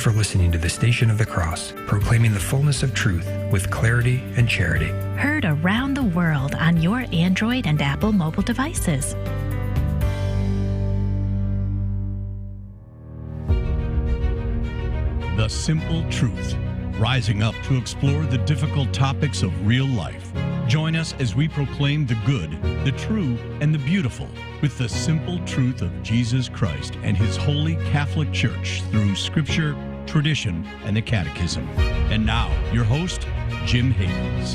for listening to the Station of the Cross, proclaiming the fullness of truth with clarity and charity. Heard around the world on your Android and Apple mobile devices. The Simple Truth, rising up to explore the difficult topics of real life. Join us as we proclaim the good, the true, and the beautiful with the simple truth of Jesus Christ and His Holy Catholic Church through Scripture, tradition, and the Catechism. And now, your host, Jim Higgins.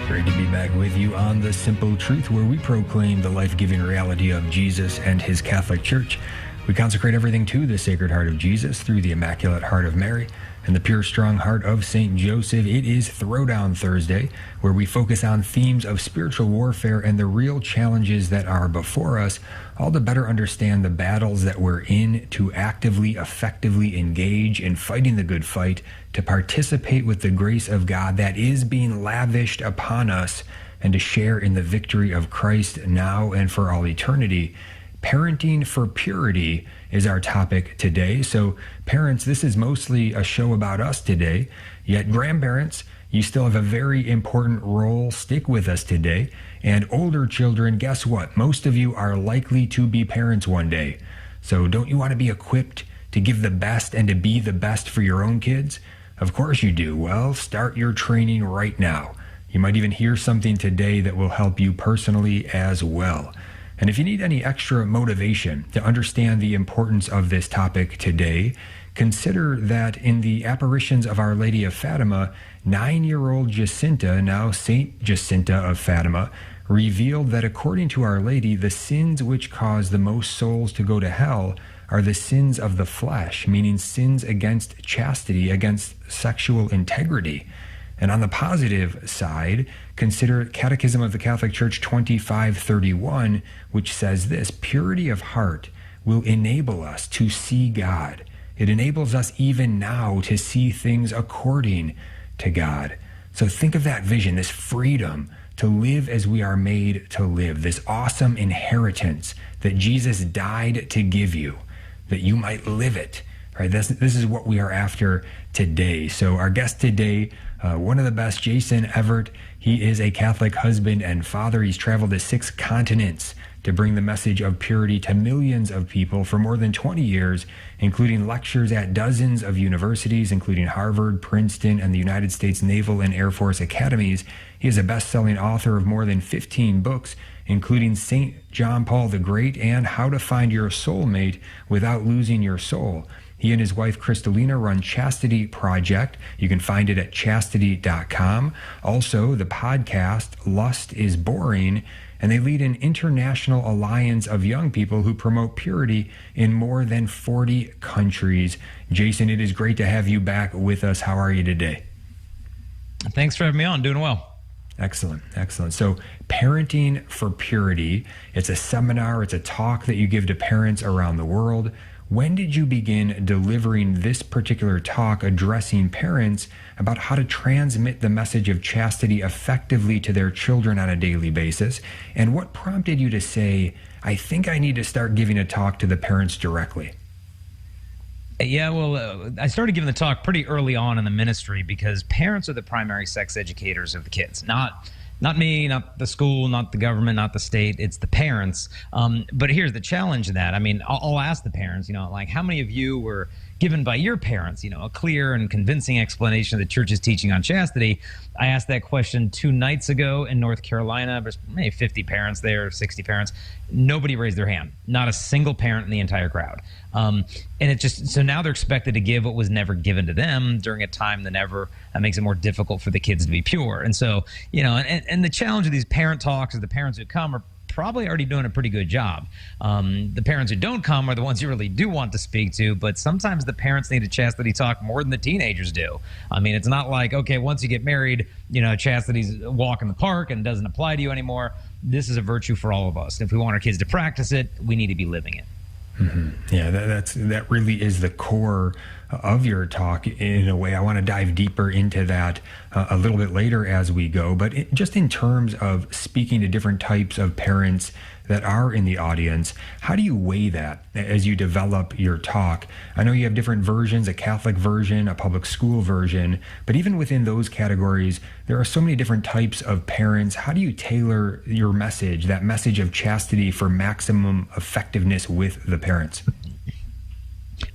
Great to be back with you on The Simple Truth, where we proclaim the life-giving reality of Jesus and His Catholic Church. We consecrate everything to the Sacred Heart of Jesus through the Immaculate Heart of Mary and the pure, strong heart of St. Joseph. It is Throwdown Thursday, where we focus on themes of spiritual warfare and the real challenges that are before us, all to better understand the battles that we're in, to actively, effectively engage in fighting the good fight, to participate with the grace of God that is being lavished upon us, and to share in the victory of Christ now and for all eternity. Parenting for purity is our topic today. So parents, this is mostly a show about us today, yet grandparents, you still have a very important role. Stick with us today. And older children, guess what? Most of you are likely to be parents one day. So don't you want to be equipped to give the best and to be the best for your own kids? Of course you do. Well, start your training right now. You might even hear something today that will help you personally as well. And if you need any extra motivation to understand the importance of this topic today, consider that in the apparitions of Our Lady of Fatima, 9-year-old Jacinta, now Saint Jacinta of Fatima, revealed that according to Our Lady, the sins which cause the most souls to go to hell are the sins of the flesh, meaning sins against chastity, against sexual integrity. And on the positive side, consider Catechism of the Catholic Church 2531, which says this: purity of heart will enable us to see God. It enables us even now to see things according to God. So think of that vision, this freedom to live as we are made to live, this awesome inheritance that Jesus died to give you, that you might live it. Right? This is what we are after today. So our guest today, one of the best, Jason Evert. He is a Catholic husband and father. He's traveled to 6 continents to bring the message of purity to millions of people for more than 20 years, including lectures at dozens of universities, including Harvard, Princeton, and the United States Naval and Air Force Academies. He is a best-selling author of more than 15 books, including St. John Paul the Great and How to Find Your Soulmate Without Losing Your Soul. He and his wife, Kristalina, run Chastity Project. You can find it at chastity.com. Also, the podcast, Lust is Boring, and they lead an international alliance of young people who promote purity in more than 40 countries. Jason, it is great to have you back with us. How are you today? Thanks for having me on. Doing well. Excellent, excellent. So Parenting for Purity, it's a seminar, it's a talk that you give to parents around the world. When did you begin delivering this particular talk addressing parents about how to transmit the message of chastity effectively to their children on a daily basis? And what prompted you to say, I think I need to start giving a talk to the parents directly? Yeah, well, I started giving the talk pretty early on in the ministry because parents are the primary sex educators of the kids, not me, not the school, not the government, not the state. It's the parents. But here's the challenge in that. I mean, I'll ask the parents, like, how many of you were given by your parents, a clear and convincing explanation of the church's teaching on chastity? I asked that question 2 nights ago in North Carolina. There's maybe 50 parents there, 60 parents. Nobody raised their hand. Not a single parent in the entire crowd. And so now they're expected to give what was never given to them during a time that makes it more difficult for the kids to be pure. And so, and the challenge of these parent talks is the parents who come are probably already doing a pretty good job. The parents who don't come are the ones you really do want to speak to, but sometimes the parents need a chastity talk more than the teenagers do. I mean, it's not like, okay, once you get married, chastity's a walk in the park and doesn't apply to you anymore. This is a virtue for all of us. If we want our kids to practice it, we need to be living it. Mm-hmm. Yeah, that really is the core of your talk in a way. I want to dive deeper into that a little bit later as we go, but just in terms of speaking to different types of parents that are in the audience. How do you weigh that as you develop your talk? I know you have different versions, a Catholic version, a public school version, but even within those categories, there are so many different types of parents. How do you tailor your message, that message of chastity, for maximum effectiveness with the parents?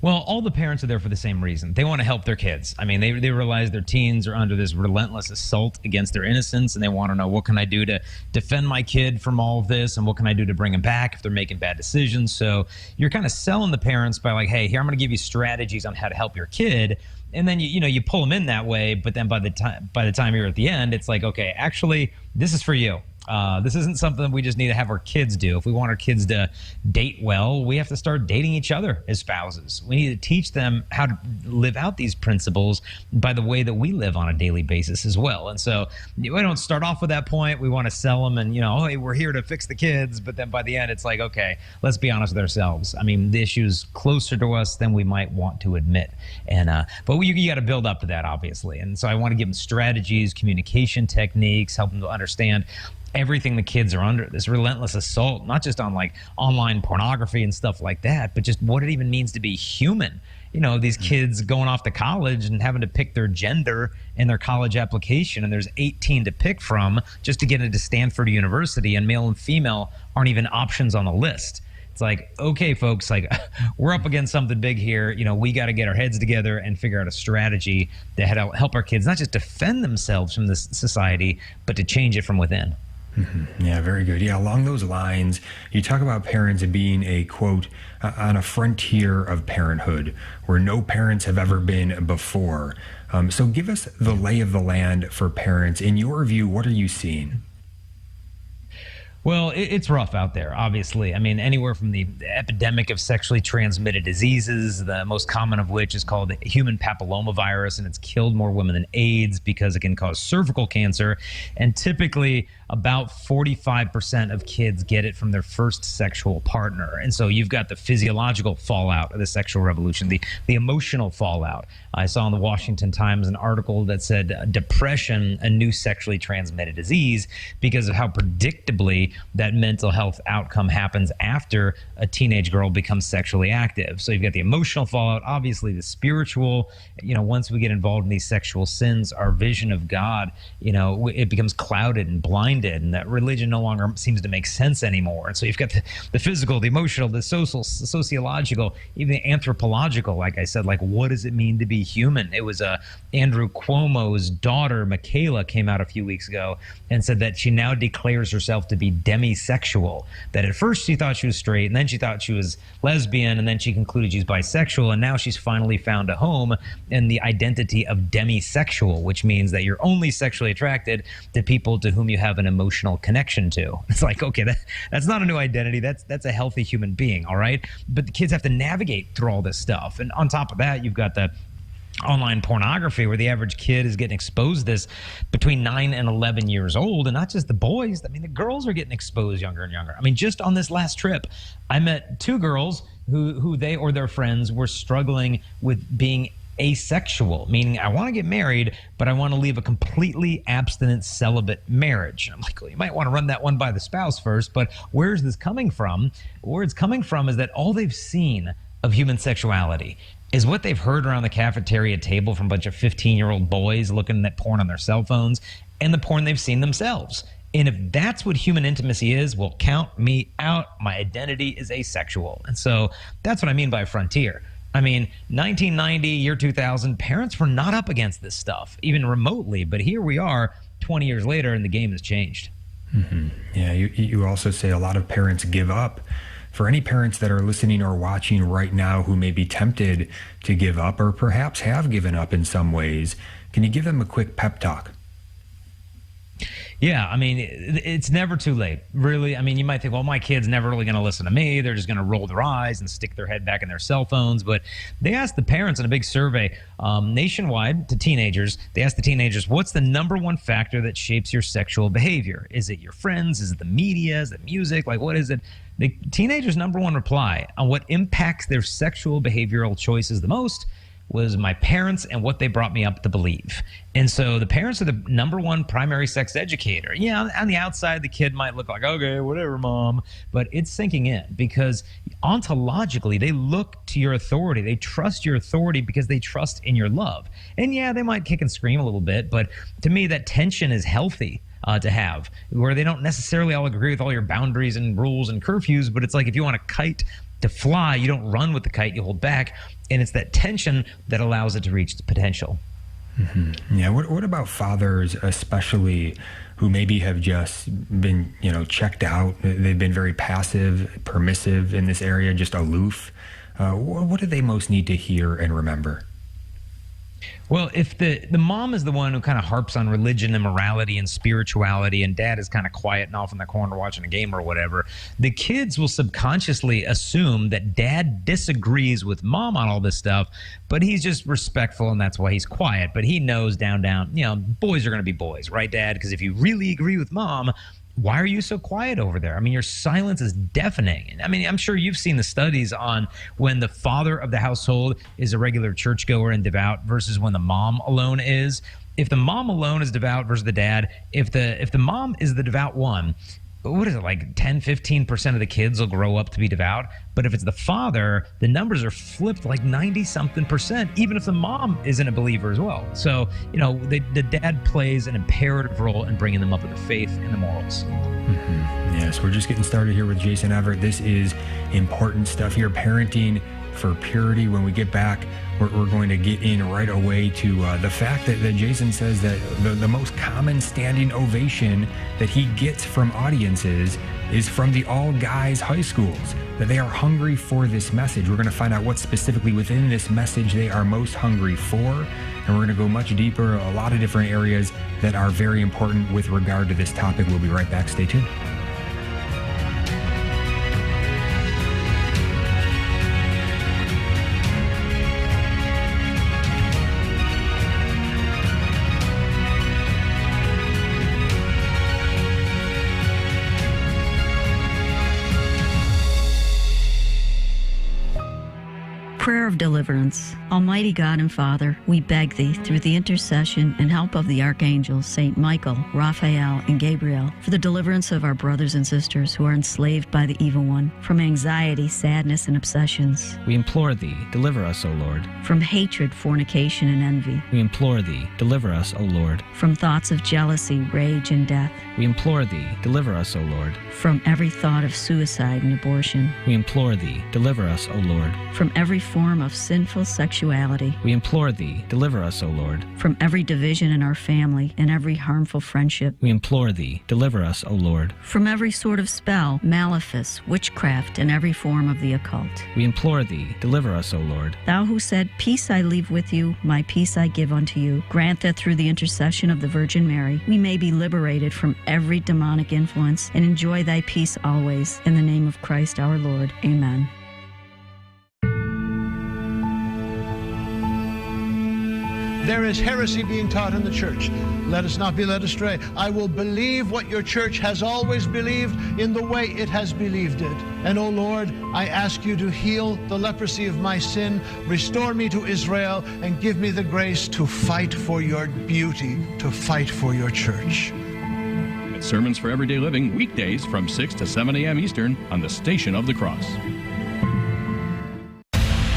Well, all the parents are there for the same reason. They want to help their kids. I mean, they realize their teens are under this relentless assault against their innocence, and they want to know, what can I do to defend my kid from all of this, and what can I do to bring him back if they're making bad decisions? So you're kind of selling the parents by like, hey, here, I'm going to give you strategies on how to help your kid. And then you pull them in that way, but then by the time you're at the end, it's like, okay, actually, this is for you. This isn't something we just need to have our kids do. If we want our kids to date well, we have to start dating each other as spouses. We need to teach them how to live out these principles by the way that we live on a daily basis as well. And so we don't start off with that point. We want to sell them and, hey, we're here to fix the kids. But then by the end, it's like, okay, let's be honest with ourselves. I mean, the issue's closer to us than we might want to admit. And but you got to build up to that, obviously. And so I want to give them strategies, communication techniques, help them to understand everything the kids are under, this relentless assault, not just on like online pornography and stuff like that, but just what it even means to be human. These kids going off to college and having to pick their gender in their college application, and there's 18 to pick from just to get into Stanford University, and male and female aren't even options on the list. It's like, okay, folks, like we're up against something big here. We got to get our heads together and figure out a strategy to help our kids not just defend themselves from this society, but to change it from within. Mm-hmm. Yeah, very good. Yeah, along those lines, you talk about parents being a, quote, on a frontier of parenthood where no parents have ever been before. So give us the lay of the land for parents. In your view, what are you seeing? Well, it's rough out there, obviously. I mean, anywhere from the epidemic of sexually transmitted diseases, the most common of which is called human papillomavirus, and it's killed more women than AIDS because it can cause cervical cancer. And typically, about 45% of kids get it from their first sexual partner. And so you've got the physiological fallout of the sexual revolution, the emotional fallout. I saw in the Washington Times an article that said depression, a new sexually transmitted disease, because of how predictably that mental health outcome happens after a teenage girl becomes sexually active. So you've got the emotional fallout, obviously the spiritual. Once we get involved in these sexual sins, our vision of God, it becomes clouded and blinded, and that religion no longer seems to make sense anymore. And so you've got the physical, the emotional, the sociological, even the anthropological. Like I said, like, what does it mean to be human? It was Andrew Cuomo's daughter, Michaela, came out a few weeks ago and said that she now declares herself to be demisexual. That at first she thought she was straight, and then she thought she was lesbian, and then she concluded she's bisexual, and now she's finally found a home in the identity of demisexual, which means that you're only sexually attracted to people to whom you have an emotional connection to. It's like, okay, that's not a new identity. That's a healthy human being, all right? But the kids have to navigate through all this stuff. And on top of that, you've got the online pornography where the average kid is getting exposed to this between 9 and 11 years old. And not just the boys. I mean, the girls are getting exposed younger and younger. I mean, just on this last trip, I met two girls who they or their friends were struggling with being asexual, meaning I want to get married, but I want to leave a completely abstinent celibate marriage. I'm like, well, you might want to run that one by the spouse first, but where's this coming from? Where it's coming from is that all they've seen of human sexuality is what they've heard around the cafeteria table from a bunch of 15-year-old boys looking at porn on their cell phones and the porn they've seen themselves. And if that's what human intimacy is, well, count me out. My identity is asexual. And so that's what I mean by frontier. I mean, 1990, year 2000, parents were not up against this stuff, even remotely. But here we are 20 years later, and the game has changed. Mm-hmm. Yeah, you also say a lot of parents give up. For any parents that are listening or watching right now who may be tempted to give up or perhaps have given up in some ways, can you give them a quick pep talk? Yeah, I mean, it's never too late, really. I mean, you might think, well, my kid's never really going to listen to me. They're just going to roll their eyes and stick their head back in their cell phones. But they asked the parents in a big survey nationwide to teenagers. They asked the teenagers, what's the number one factor that shapes your sexual behavior? Is it your friends? Is it the media? Is it music? Like, what is it? The teenagers' number one reply on what impacts their sexual behavioral choices the most was my parents and what they brought me up to believe. And so the parents are the number one primary sex educator. Yeah, on the outside, the kid might look like, okay, whatever, mom. But it's sinking in because ontologically, they look to your authority. They trust your authority because they trust in your love. And yeah, they might kick and scream a little bit. But to me, that tension is healthy to have, where they don't necessarily all agree with all your boundaries and rules and curfews. But it's like if you want a kite to fly, you don't run with the kite, you hold back. And it's that tension that allows it to reach its potential. Mm-hmm. Yeah. What about fathers, especially who maybe have just been, checked out? They've been very passive, permissive in this area, just aloof. What do they most need to hear and remember? Well, if the mom is the one who kind of harps on religion and morality and spirituality, and dad is kind of quiet and off in the corner watching a game or whatever, the kids will subconsciously assume that dad disagrees with mom on all this stuff, but he's just respectful and that's why he's quiet. But he knows down, boys are going to be boys, right, dad? Because if you really agree with mom, why are you so quiet over there? I mean, your silence is deafening. I mean, I'm sure you've seen the studies on when the father of the household is a regular churchgoer and devout versus when the mom alone is. If the mom alone is devout versus the dad, if the mom is the devout one, what is it, like 10, 15% of the kids will grow up to be devout? But if it's the father, the numbers are flipped like 90-something%, even if the mom isn't a believer as well. So, the dad plays an imperative role in bringing them up with the faith and the morals. Mm-hmm. Yes, we're just getting started here with Jason Evert. This is important stuff here, parenting for purity. When we get back, we're going to get in right away to the fact that Jason says that the most common standing ovation that he gets from audiences is from the all-guys high schools, that they are hungry for this message. We're going to find out what specifically within this message they are most hungry for, and we're going to go much deeper, a lot of different areas that are very important with regard to this topic. We'll be right back. Stay tuned. Prayer of Deliverance. Almighty God and Father, we beg Thee, through the intercession and help of the archangels, Saint Michael, Raphael, and Gabriel, for the deliverance of our brothers and sisters who are enslaved by the evil one, from anxiety, sadness, and obsessions. We implore Thee, deliver us, O Lord. From hatred, fornication, and envy. We implore Thee, deliver us, O Lord. From thoughts of jealousy, rage, and death. We implore Thee, deliver us, O Lord. From every thought of suicide and abortion. We implore Thee, deliver us, O Lord. From every form of sinful sexuality. We implore Thee, deliver us, O Lord. From every division in our family and every harmful friendship. We implore Thee, deliver us, O Lord. From every sort of spell, malefice, witchcraft, and every form of the occult. We implore Thee, deliver us, O Lord. Thou who said, Peace I leave with you, my peace I give unto you, grant that through the intercession of the Virgin Mary, we may be liberated from every demonic influence and enjoy Thy peace always. In the name of Christ our Lord. Amen. There is heresy being taught in the church. Let us not be led astray. I will believe what your church has always believed in the way it has believed it. And, O Lord, I ask you to heal the leprosy of my sin, restore me to Israel, and give me the grace to fight for your beauty, to fight for your church. Sermons for Everyday Living, weekdays from 6 to 7 a.m. Eastern on the Station of the Cross.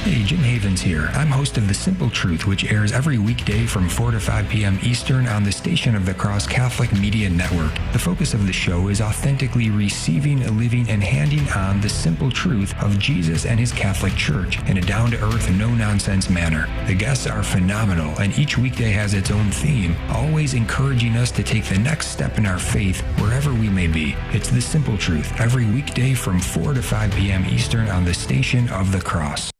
Hey, Jim Havens here. I'm host of The Simple Truth, which airs every weekday from 4 to 5 p.m. Eastern on the Station of the Cross Catholic Media Network. The focus of the show is authentically receiving, living, and handing on the simple truth of Jesus and his Catholic Church in a down-to-earth, no-nonsense manner. The guests are phenomenal, and each weekday has its own theme, always encouraging us to take the next step in our faith wherever we may be. It's The Simple Truth, every weekday from 4 to 5 p.m. Eastern on the Station of the Cross.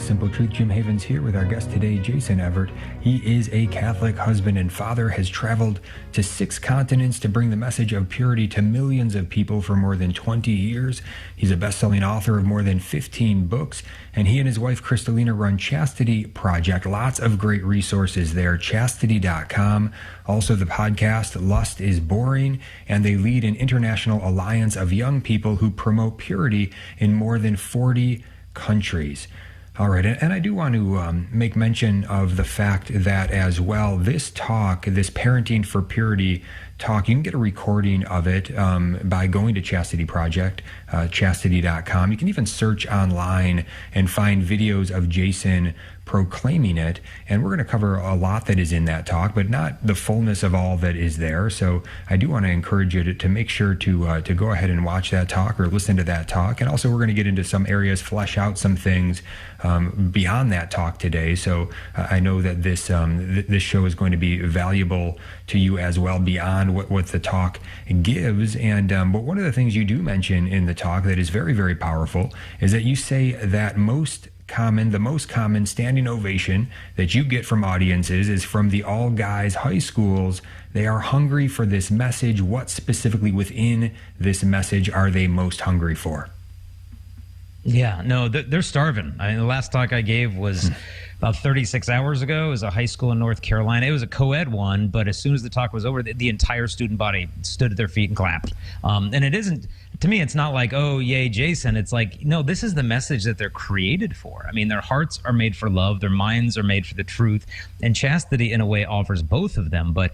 Simple Truth. Jim Havens here with our guest today, Jason Evert. He is a Catholic husband and father, has traveled to 6 continents to bring the message of purity to millions of people for more than 20 years. He's a best-selling author of more than 15 books, and he and his wife, Kristalina, run Chastity Project. Lots of great resources there, chastity.com. Also, the podcast, Lust is Boring, and they lead an international alliance of young people who promote purity in more than 40 countries. All right, and I do want to make mention of the fact that as well, this talk, this Parenting for Purity talk, you can get a recording of it by going to Chastity Project, chastity.com. You can even search online and find videos of Jason proclaiming it, and we're going to cover a lot that is in that talk, but not the fullness of all that is there. So I do want to encourage you to make sure to go ahead and watch that talk or listen to that talk. And also we're going to get into some areas, flesh out some things beyond that talk today. So I know that this show is going to be valuable to you as well beyond what the talk gives. And but one of the things you do mention in the talk that is very, very powerful is that you say that the most common standing ovation that you get from audiences is from the all guys high schools. They are hungry for this message. What specifically within this message are they most hungry for? Yeah, no, they're starving. I mean, the last talk I gave was about 36 hours ago. It was a high school in North Carolina. It was a co-ed one, but as soon as the talk was over, the entire student body stood at their feet and clapped. And it isn't, to me, it's not like, oh, yay, Jason. It's like, no, this is the message that they're created for. I mean, their hearts are made for love. Their minds are made for the truth. And Chastity, in a way, offers both of them. But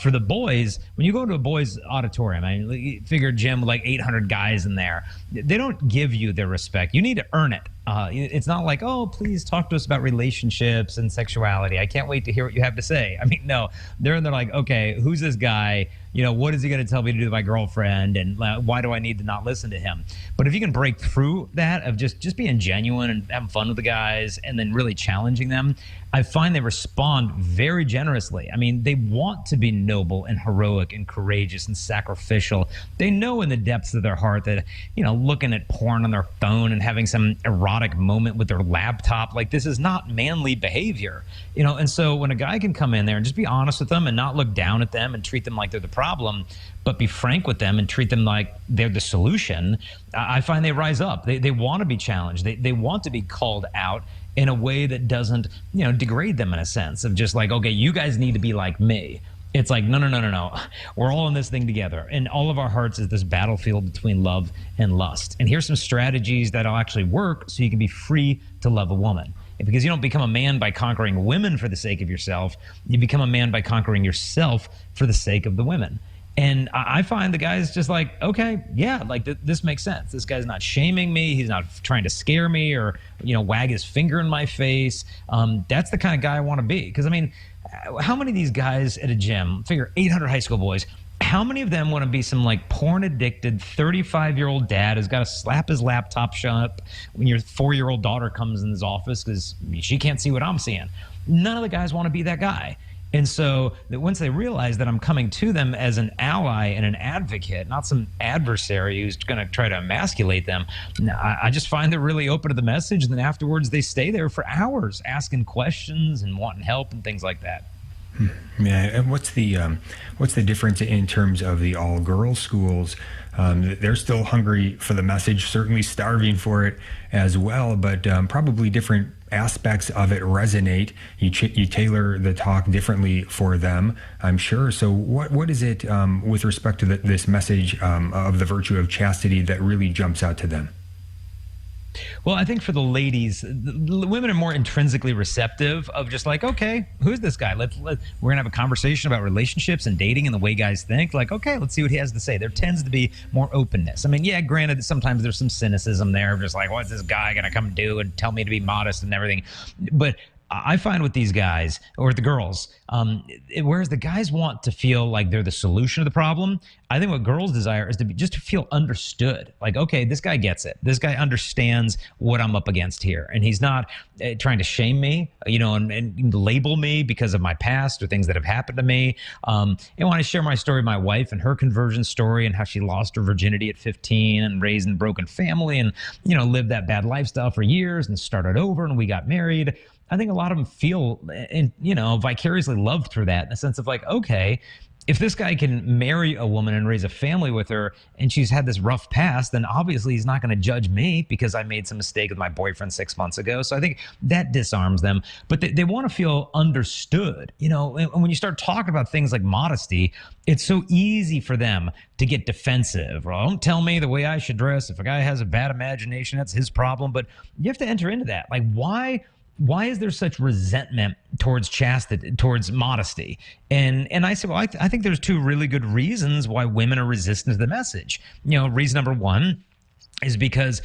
for the boys, when you go to a boys' auditorium, I mean, you figure gym with like 800 guys in there, they don't give you their respect. You need to earn it. It's not like, oh, please talk to us about relationships and sexuality. I can't wait to hear what you have to say. I mean, no, they're like, okay, who's this guy? You know, what is he going to tell me to do to my girlfriend? And why do I need to not listen to him? But if you can break through that of just being genuine and having fun with the guys and then really challenging them, I find they respond very generously. I mean, they want to be noble and heroic and courageous and sacrificial. They know in the depths of their heart that, you know, looking at porn on their phone and having some erotic moment with their laptop, like this is not manly behavior, you know? And so when a guy can come in there and just be honest with them and not look down at them and treat them like they're the problem, but be frank with them and treat them like they're the solution, I find they rise up. They want to be challenged. They want to be called out in a way that doesn't, you know, degrade them in a sense of just like, okay, you guys need to be like me. It's like, no. We're all in this thing together. And all of our hearts is this battlefield between love and lust. And here's some strategies that'll actually work so you can be free to love a woman. Because you don't become a man by conquering women for the sake of yourself. You become a man by conquering yourself for the sake of the women. And I find the guy's just like, okay, yeah, like this makes sense. This guy's not shaming me. He's not trying to scare me or, you know, wag his finger in my face. That's the kind of guy I want to be. Because, I mean, how many of these guys at a gym, figure 800 high school boys, how many of them want to be some like porn addicted 35-year-old dad who's got to slap his laptop shut when your 4-year-old daughter comes in his office because she can't see what I'm seeing? None of the guys want to be that guy. And so that once they realize that I'm coming to them as an ally and an advocate, not some adversary who's going to try to emasculate them, I just find they're really open to the message. And then afterwards, they stay there for hours asking questions and wanting help and things like that. Yeah, and what's the difference in terms of the all-girls schools? They're still hungry for the message, certainly starving for it as well, but probably different aspects of it resonate. You tailor the talk differently for them, I'm sure. So what is it with respect to this message of the virtue of chastity that really jumps out to them? Well, I think for the ladies, the women are more intrinsically receptive of just like, okay, who's this guy? We're gonna have a conversation about relationships and dating and the way guys think. Like, okay, let's see what he has to say. There tends to be more openness. I mean, yeah, granted, sometimes there's some cynicism there, just like, what's this guy gonna come do and tell me to be modest and everything? But I find with these guys or the girls, whereas the guys want to feel like they're the solution to the problem, I think what girls desire is just to feel understood. Like, okay, this guy gets it. This guy understands what I'm up against here. And he's not trying to shame me, and label me because of my past or things that have happened to me. And when I share my story with my wife and her conversion story and how she lost her virginity at 15 and raised in a broken family and, lived that bad lifestyle for years and started over and we got married, I think a lot of them feel, vicariously loved through that in the sense of like, okay, if this guy can marry a woman and raise a family with her and she's had this rough past, then obviously he's not going to judge me because I made some mistake with my boyfriend 6 months ago. So I think that disarms them, but they want to feel understood, and when you start talking about things like modesty, it's so easy for them to get defensive. Well, don't tell me the way I should dress. If a guy has a bad imagination, that's his problem. But you have to enter into that. Like, why is there such resentment towards chastity, towards modesty? And I said, well, I think there's two really good reasons why women are resistant to the message. Reason number one is because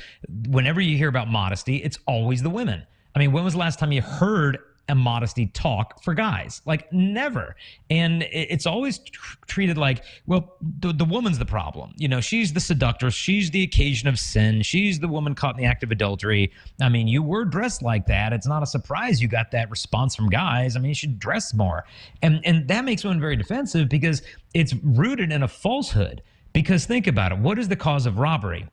whenever you hear about modesty, it's always the women. I mean, when was the last time you heard a modesty talk for guys? Like, never. And it's always treated like, well, the woman's the problem. She's the seductress. She's the occasion of sin. She's the woman caught in the act of adultery. I mean, you were dressed like that. It's not a surprise you got that response from guys. I mean, you should dress more. And that makes women very defensive because it's rooted in a falsehood. Because think about it. What is the cause of robbery?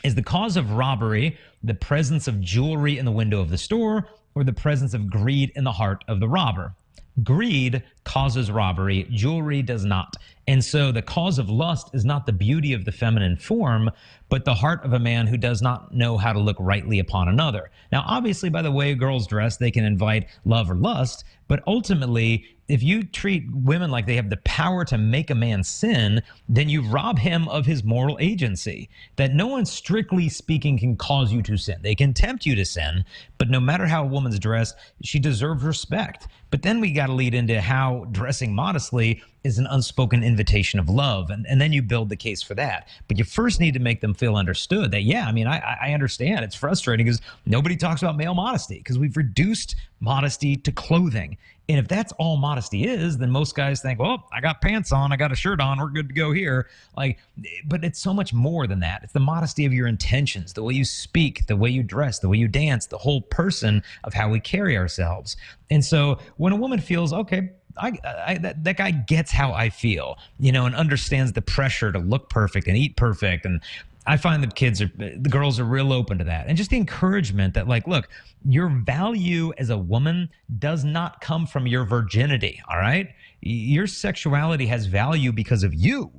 Is the cause of robbery the presence of jewelry in the window of the store, or the presence of greed in the heart of the robber? Greed causes robbery, jewelry does not. And so the cause of lust is not the beauty of the feminine form, but the heart of a man who does not know how to look rightly upon another. Now, obviously, by the way girls dress, they can invite love or lust, but ultimately, if you treat women like they have the power to make a man sin, then you rob him of his moral agency. That no one, strictly speaking, can cause you to sin. They can tempt you to sin, but no matter how a woman's dressed, she deserves respect. But then we got to lead into how dressing modestly is an unspoken invitation of love. And then you build the case for that. But you first need to make them feel understood that, yeah, I mean, I understand. It's frustrating because nobody talks about male modesty because we've reduced modesty to clothing. And if that's all modesty is, then most guys think, well, I got pants on, I got a shirt on, we're good to go here. But it's so much more than that. It's the modesty of your intentions, the way you speak, the way you dress, the way you dance, the whole person of how we carry ourselves. And so when a woman feels, okay, that guy gets how I feel, and understands the pressure to look perfect and eat perfect. And I find that the girls are real open to that. And just the encouragement that, like, look, your value as a woman does not come from your virginity, all right? Your sexuality has value because of you,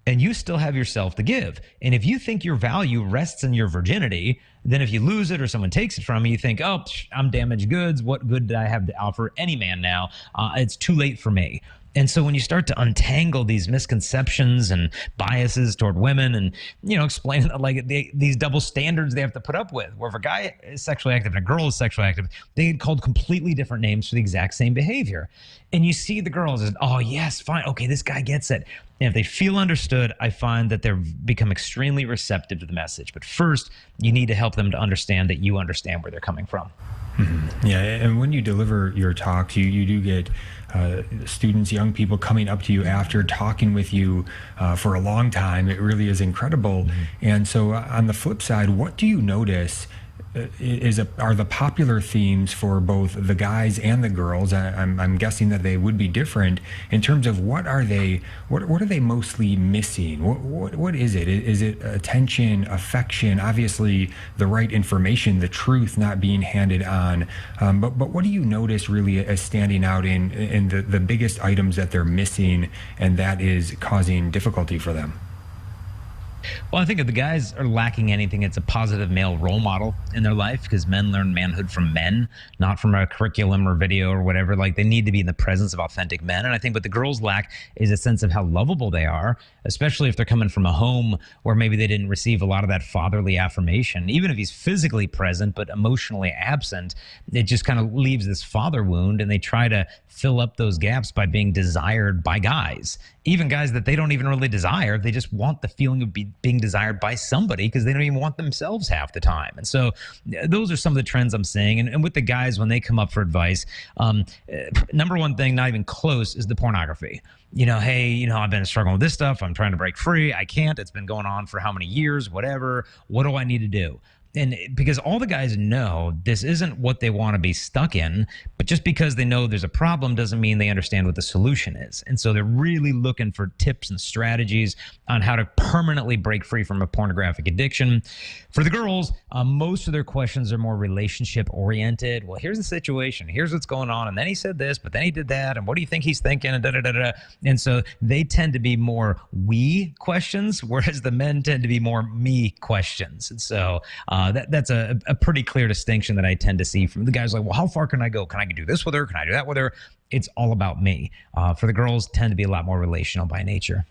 and you still have yourself to give. And if you think your value rests in your virginity, then if you lose it or someone takes it from you, you think, oh, I'm damaged goods. What good do I have to offer any man now? It's too late for me. And so when you start to untangle these misconceptions and biases toward women and, explain like these double standards they have to put up with, where if a guy is sexually active and a girl is sexually active, they get called completely different names for the exact same behavior. And you see the girls as, oh, yes, fine. Okay, this guy gets it. And if they feel understood, I find that they're become extremely receptive to the message. But first, you need to help them to understand that you understand where they're coming from. Mm-hmm. Yeah, and when you deliver your talks, you do get students, young people coming up to you after talking with you for a long time. It really is incredible. Mm-hmm. And so on the flip side, what do you notice are the popular themes for both the guys and the girls? I'm guessing that they would be different in terms of what are they mostly missing? What is it? Is it attention, affection, obviously the right information, the truth not being handed on? But what do you notice really as standing out in the biggest items that they're missing and that is causing difficulty for them? Well, I think if the guys are lacking anything, it's a positive male role model in their life, because men learn manhood from men, not from a curriculum or video or whatever. Like, they need to be in the presence of authentic men. And I think what the girls lack is a sense of how lovable they are, especially if they're coming from a home where maybe they didn't receive a lot of that fatherly affirmation. Even if he's physically present but emotionally absent, it just kind of leaves this father wound, and they try to fill up those gaps by being desired by guys. Even guys that they don't even really desire. They just want the feeling of being desired by somebody because they don't even want themselves half the time. And so those are some of the trends I'm seeing. And with the guys, when they come up for advice, number one thing, not even close, is the pornography. Hey, I've been struggling with this stuff. I'm trying to break free. I can't. It's been going on for how many years, whatever. What do I need to do? And because all the guys know this isn't what they want to be stuck in, but just because they know there's a problem doesn't mean they understand what the solution is. And so they're really looking for tips and strategies on how to permanently break free from a pornographic addiction. For the girls, most of their questions are more relationship oriented. Well, here's the situation. Here's what's going on. And then he said this, but then he did that. And what do you think he's thinking? And da-da-da-da. And so they tend to be more we questions, whereas the men tend to be more me questions. And so that's a pretty clear distinction that I tend to see from the guys. Like, well, how far can I go? Can I do this with her? Can I do that with her? It's all about me. For the girls, tend to be a lot more relational by nature.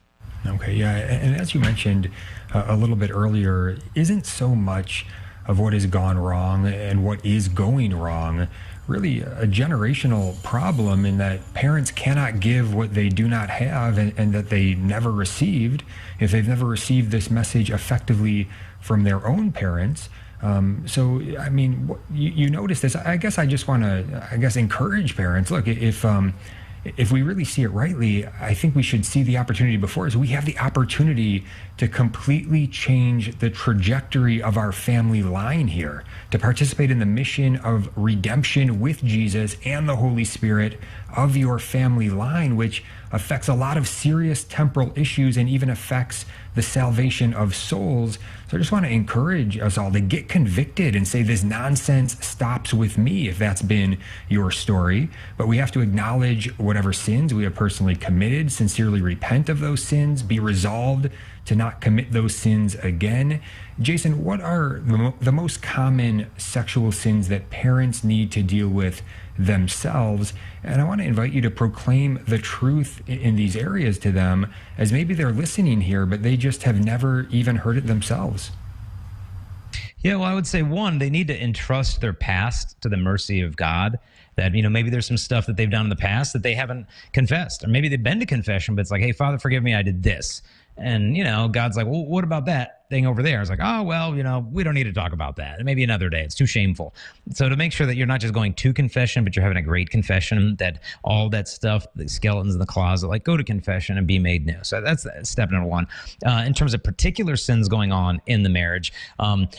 Okay, yeah. And as you mentioned a little bit earlier, isn't so much of what has gone wrong and what is going wrong really a generational problem, in that parents cannot give what they do not have, and that they never received if they've never received this message effectively from their own parents. So, I mean, you notice this. I guess I just want to, encourage parents. Look, if we really see it rightly, I think we should see the opportunity before us. We have the opportunity to completely change the trajectory of our family line here, to participate in the mission of redemption with Jesus and the Holy Spirit of your family line, which affects a lot of serious temporal issues and even affects the salvation of souls. So I just want to encourage us all to get convicted and say, this nonsense stops with me, if that's been your story. But we have to acknowledge whatever sins we have personally committed, sincerely repent of those sins, be resolved to not commit those sins again. Jason, what are the most common sexual sins that parents need to deal with themselves? And I want to invite you to proclaim the truth in these areas to them, as maybe they're listening here, but they just have never even heard it themselves. Yeah, well, I would say, one, they need to entrust their past to the mercy of God. That, maybe there's some stuff that they've done in the past that they haven't confessed. Or maybe they've been to confession, but it's like, hey, Father, forgive me, I did this. And, God's like, well, what about that thing over there? It's like, oh, well, we don't need to talk about that. Maybe another day. It's too shameful. So to make sure that you're not just going to confession, but you're having a great confession, that all that stuff, the skeletons in the closet, like, go to confession and be made new. So that's step number one. In terms of particular sins going on in the marriage,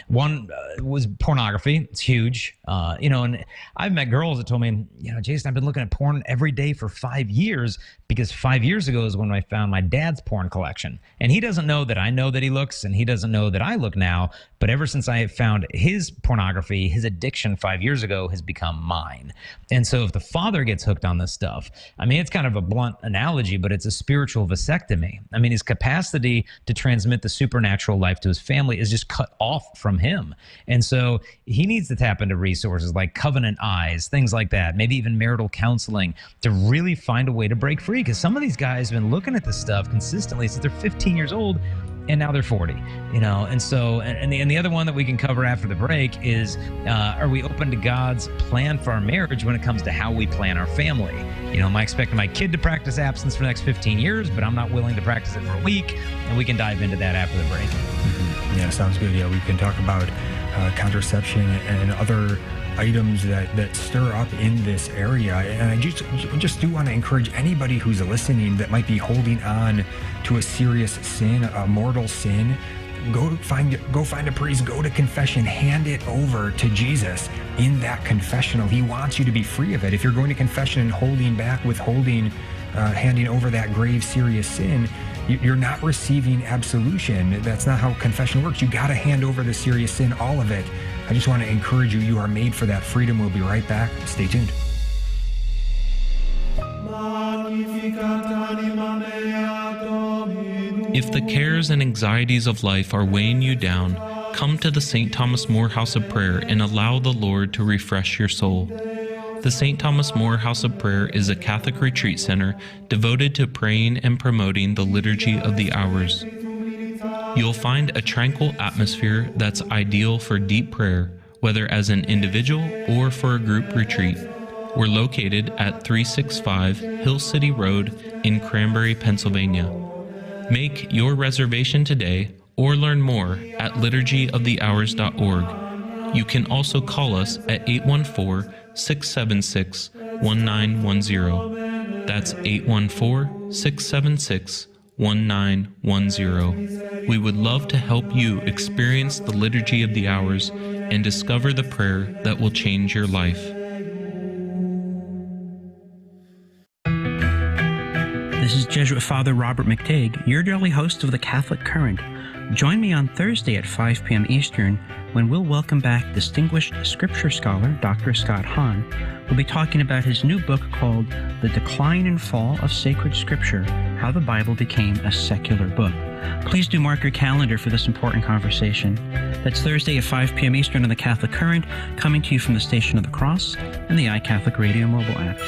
one was pornography. It's huge. And I've met girls that told me, Jason, I've been looking at porn every day for 5 years, because 5 years ago is when I found my dad's porn collection. And he doesn't know that I know that he looks, and he doesn't know that I look now. But ever since I found his pornography, his addiction 5 years ago has become mine. And so if the father gets hooked on this stuff, it's kind of a blunt analogy, but it's a spiritual vasectomy. His capacity to transmit the supernatural life to his family is just cut off from him. And so he needs to tap into resources like Covenant Eyes, things like that, maybe even marital counseling, to really find a way to break free. Because some of these guys have been looking at this stuff consistently since they're 15 years old, and now they're 40, And so, and the other one that we can cover after the break is, are we open to God's plan for our marriage when it comes to how we plan our family? Am I expecting my kid to practice abstinence for the next 15 years, but I'm not willing to practice it for a week? And we can dive into that after the break. Mm-hmm. Yeah, sounds good. Yeah, we can talk about contraception and other items that stir up in this area. And I just do want to encourage anybody who's listening that might be holding on to a serious sin, a mortal sin, go find a priest, go to confession, hand it over to Jesus in that confessional. He wants you to be free of it. If you're going to confession and holding back, withholding, handing over that grave, serious sin, you're not receiving absolution. That's not how confession works. You got to hand over the serious sin, all of it. I just want to encourage you. You are made for that freedom. We'll be right back. Stay tuned. If the cares and anxieties of life are weighing you down, come to the St. Thomas More House of Prayer and allow the Lord to refresh your soul. The St. Thomas More House of Prayer is a Catholic retreat center devoted to praying and promoting the Liturgy of the Hours. You'll find a tranquil atmosphere that's ideal for deep prayer, whether as an individual or for a group retreat. We're located at 365 Hill City Road in Cranberry, Pennsylvania. Make your reservation today or learn more at liturgyofthehours.org. You can also call us at 814-676-1910. That's 814-676-1910. We would love to help you experience the Liturgy of the Hours and discover the prayer that will change your life. This is Jesuit Father Robert McTague, your daily host of the Catholic Current. Join me on Thursday at 5 p.m. Eastern when we'll welcome back distinguished scripture scholar Dr. Scott Hahn. We'll be talking about his new book called The Decline and Fall of Sacred Scripture, How the Bible Became a Secular Book. Please do mark your calendar for this important conversation. That's Thursday at 5 p.m. Eastern on the Catholic Current, coming to you from the Station of the Cross and the iCatholic Radio mobile app.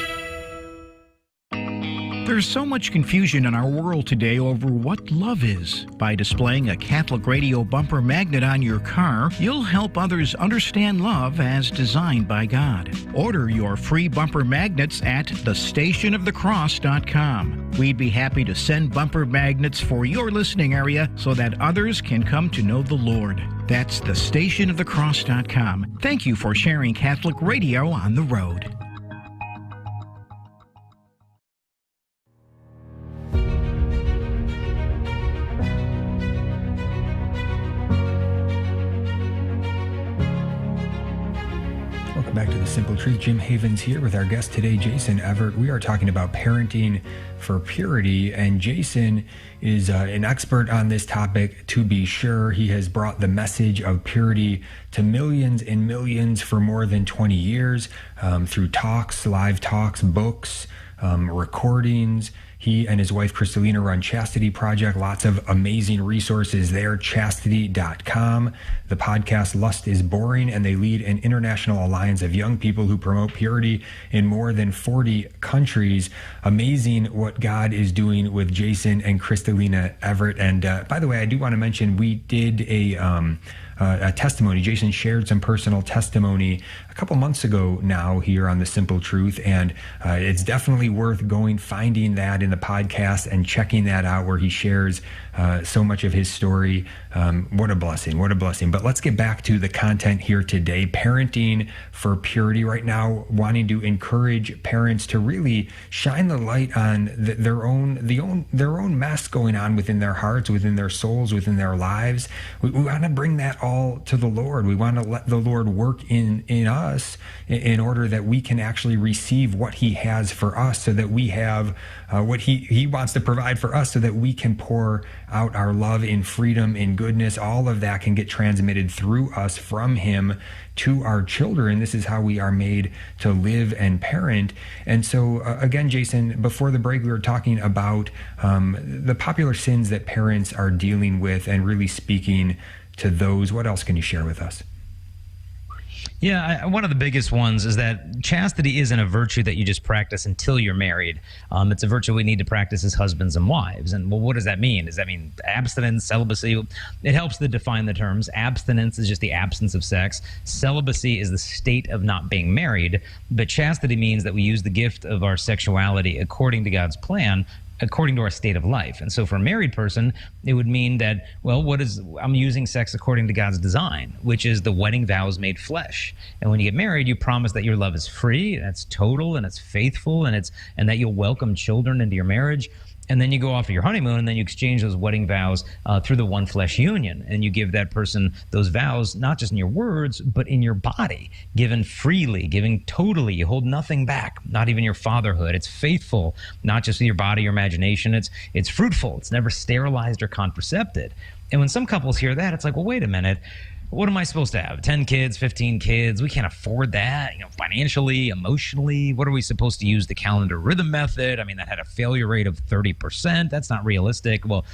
There's so much confusion in our world today over what love is. By displaying a Catholic Radio bumper magnet on your car, you'll help others understand love as designed by God. Order your free bumper magnets at thestationofthecross.com. We'd be happy to send bumper magnets for your listening area so that others can come to know the Lord. That's thestationofthecross.com. Thank you for sharing Catholic Radio on the road. Back to the Simple Truth. Jim Havens here with our guest today, Jason Evert. We are talking about parenting for purity, and Jason is an expert on this topic, to be sure. He has brought the message of purity to millions and millions for more than 20 years through talks, live talks, books, recordings. He and his wife, Kristalina, run Chastity Project. Lots of amazing resources there, chastity.com. The podcast Lust is Boring, and they lead an international alliance of young people who promote purity in more than 40 countries. Amazing what God is doing with Jason and Kristalina Evert. And by the way, I do want to mention we did a testimony. Jason shared some personal testimony a couple months ago now here on The Simple Truth, and it's definitely worth finding that in the podcast and checking that out, where he shares so much of his story. What a blessing, what a blessing. But let's get back to the content here today. Parenting for purity. Right now, wanting to encourage parents to really shine the light on their own mess going on within their hearts, within their souls, within their lives. We want to bring that all to the Lord. We want to let the Lord work in us in order that we can actually receive what he has for us, so that we have what he wants to provide for us, so that we can pour out our love in freedom, in goodness. All of that can get transmitted through us from him to our children. This is how we are made to live and parent. And so again, Jason, before the break, we were talking about the popular sins that parents are dealing with and really speaking to those. What else can you share with us? Yeah, one of the biggest ones is that chastity isn't a virtue that you just practice until you're married. It's a virtue we need to practice as husbands and wives. And well, what does that mean? Does that mean abstinence, celibacy? It helps to define the terms. Abstinence is just the absence of sex. Celibacy is the state of not being married. But chastity means that we use the gift of our sexuality according to God's plan, according to our state of life. And so for a married person, it would mean that, well, I'm using sex according to God's design, which is the wedding vows made flesh. And when you get married, you promise that your love is free, and it's total, and it's faithful, and that you'll welcome children into your marriage. And then you go off to your honeymoon, and then you exchange those wedding vows through the one flesh union. And you give that person those vows, not just in your words, but in your body, given freely, giving totally. You hold nothing back, not even your fatherhood. It's faithful, not just with your body, your imagination. It's fruitful. It's never sterilized or contracepted. And when some couples hear that, it's like, well, wait a minute. What am I supposed to have? 10 kids, 15 kids? We can't afford that, financially, emotionally. What are we supposed to use? The calendar rhythm method? I mean, that had a failure rate of 30%. That's not realistic. Well,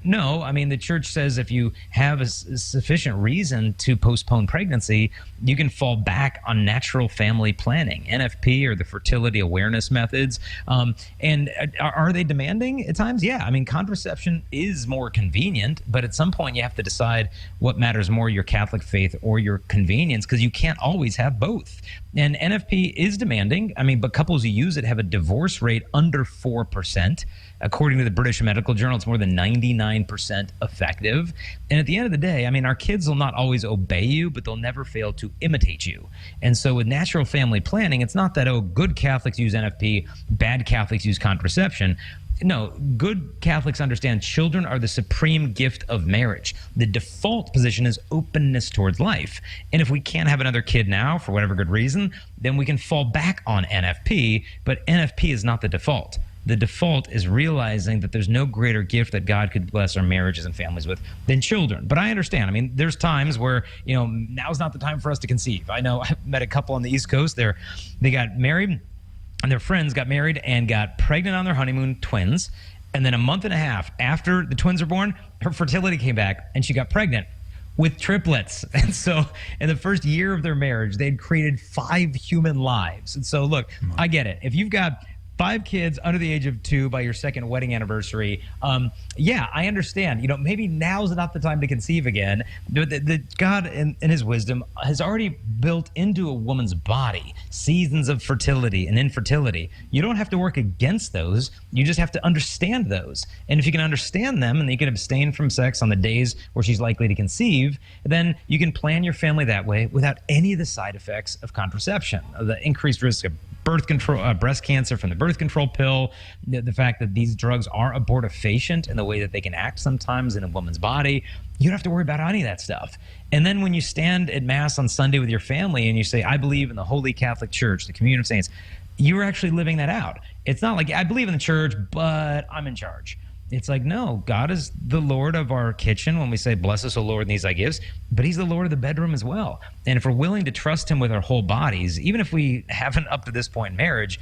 no. I mean, the church says if you have a sufficient reason to postpone pregnancy, you can fall back on natural family planning, NFP, or the fertility awareness methods. And are they demanding at times? Yeah. I mean, contraception is more convenient, but at some point you have to decide what matters more, your Catholic Catholic faith or your convenience, because you can't always have both. And NFP is demanding. I mean, but couples who use it have a divorce rate under 4%. According to the British Medical Journal, it's more than 99% effective. And at the end of the day, I mean, our kids will not always obey you, but they'll never fail to imitate you. And so with natural family planning, it's not that, oh, good Catholics use NFP, bad Catholics use contraception. No, good Catholics understand children are the supreme gift of marriage. The default position is openness towards life. And if we can't have another kid now, for whatever good reason, then we can fall back on NFP, but NFP is not the default. The default is realizing that there's no greater gift that God could bless our marriages and families with than children. But I understand. I mean, there's times where, now's not the time for us to conceive. I know I met a couple on the East Coast. They got married, and their friends got married and got pregnant on their honeymoon, twins. And then a month and a half after the twins were born, her fertility came back and she got pregnant with triplets. And so in the first year of their marriage, they'd created 5 human lives. And so look, I get it. If you've got 5 kids under the age of 2 by your second wedding anniversary, yeah, I understand. Maybe now's not the time to conceive again. But God, in his wisdom, has already built into a woman's body seasons of fertility and infertility. You don't have to work against those. You just have to understand those. And if you can understand them, and you can abstain from sex on the days where she's likely to conceive, then you can plan your family that way without any of the side effects of contraception, the increased risk of birth control, breast cancer from the birth control pill, the fact that these drugs are abortifacient in the way that they can act sometimes in a woman's body. You don't have to worry about any of that stuff. And then when you stand at Mass on Sunday with your family and you say, I believe in the Holy Catholic Church, the communion of saints, you're actually living that out. It's not like, I believe in the church, but I'm in charge. It's like, no, God is the Lord of our kitchen when we say, bless us, O Lord, and these thy gifts, but he's the Lord of the bedroom as well. And if we're willing to trust him with our whole bodies, even if we haven't up to this point in marriage,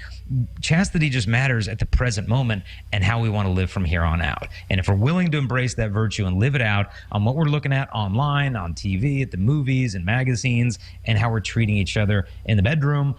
chastity just matters at the present moment and how we want to live from here on out. And if we're willing to embrace that virtue and live it out on what we're looking at online, on TV, at the movies and magazines, and how we're treating each other in the bedroom,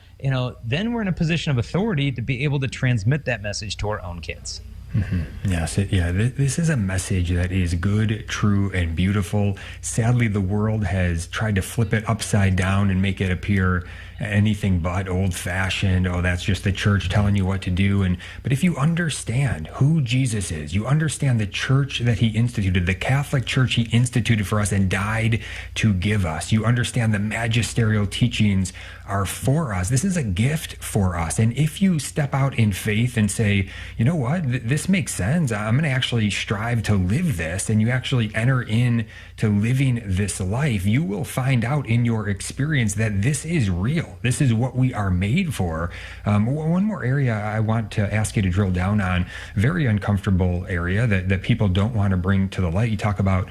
then we're in a position of authority to be able to transmit that message to our own kids. Mm-hmm. Yes, this is a message that is good, true, and beautiful. Sadly, the world has tried to flip it upside down and make it appear anything but old-fashioned. Oh, that's just the church telling you what to do. But if you understand who Jesus is, you understand the church that he instituted, the Catholic Church he instituted for us and died to give us. You understand the magisterial teachings are for us. This is a gift for us. And if you step out in faith and say, you know what, this makes sense, I'm going to actually strive to live this, and you actually enter in to living this life, you will find out in your experience that this is real. This is what we are made for. One more area I want to ask you to drill down on, very uncomfortable area that people don't want to bring to the light. You talk about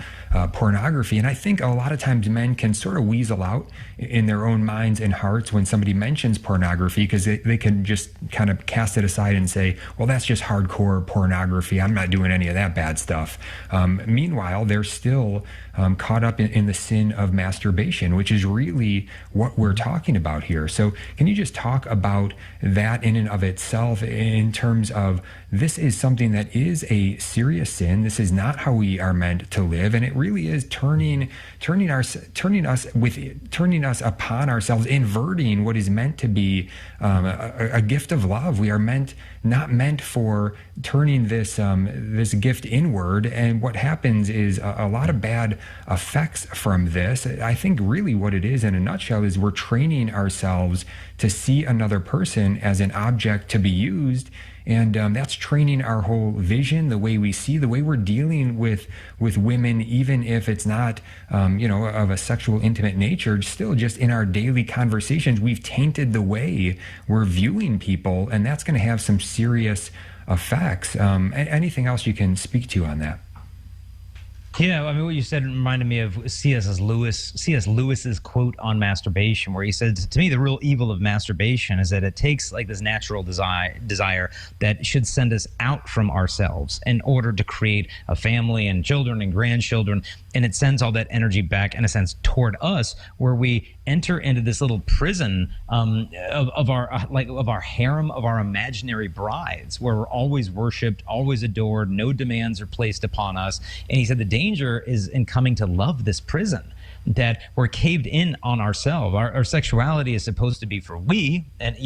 pornography, and I think a lot of times men can sort of weasel out in their own minds and hearts when somebody mentions pornography, because they can just kind of cast it aside and say, well, that's just hardcore pornography. I'm not doing any of that bad stuff. Meanwhile, they're still caught up in the sin of masturbation, which is really what we're talking about here. So can you just talk about that in and of itself in terms of this is something that is a serious sin. This is not how we are meant to live, and it really is turning us upon ourselves, inverting what is meant to be a gift of love. We are not meant for turning this gift inward, and what happens is a lot of bad effects from this. I think really what it is in a nutshell is we're training ourselves to see another person as an object to be used. And that's training our whole vision, the way we see, the way we're dealing with women, even if it's not, of a sexual, intimate nature. Still, just in our daily conversations, we've tainted the way we're viewing people, and that's going to have some serious effects. Anything else you can speak to on that? Yeah, I mean, what you said reminded me of C.S. Lewis's quote on masturbation, where he said, to me, the real evil of masturbation is that it takes like this natural desire that should send us out from ourselves in order to create a family and children and grandchildren. And it sends all that energy back, in a sense, toward us, where we enter into this little prison of our harem of our imaginary brides, where we're always worshipped, always adored, no demands are placed upon us. And he said the danger is in coming to love this prison. that we're caved in on ourselves. Our sexuality is supposed to be for we, and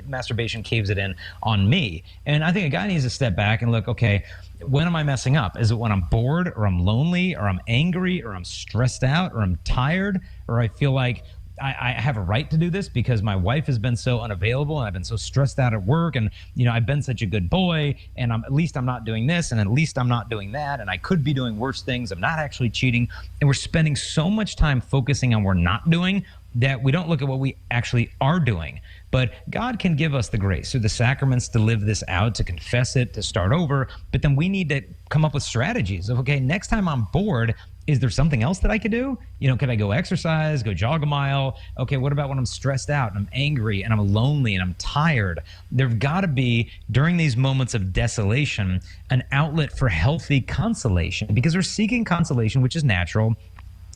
masturbation caves it in on me. And I think a guy needs to step back and look, okay, when am I messing up? Is it when I'm bored, or I'm lonely, or I'm angry, or I'm stressed out, or I'm tired, or I feel like I have a right to do this because my wife has been so unavailable and I've been so stressed out at work, and I've been such a good boy, and at least I'm not doing this, and at least I'm not doing that, and I could be doing worse things. I'm not actually cheating. And we're spending so much time focusing on what we're not doing that we don't look at what we actually are doing. But God can give us the grace through the sacraments to live this out, to confess it, to start over. But then we need to come up with strategies of, okay, next time I'm bored, is there something else that I could do? Could I go exercise, go jog a mile? Okay, what about when I'm stressed out and I'm angry and I'm lonely and I'm tired? There've got to be, during these moments of desolation, an outlet for healthy consolation, because we're seeking consolation, which is natural.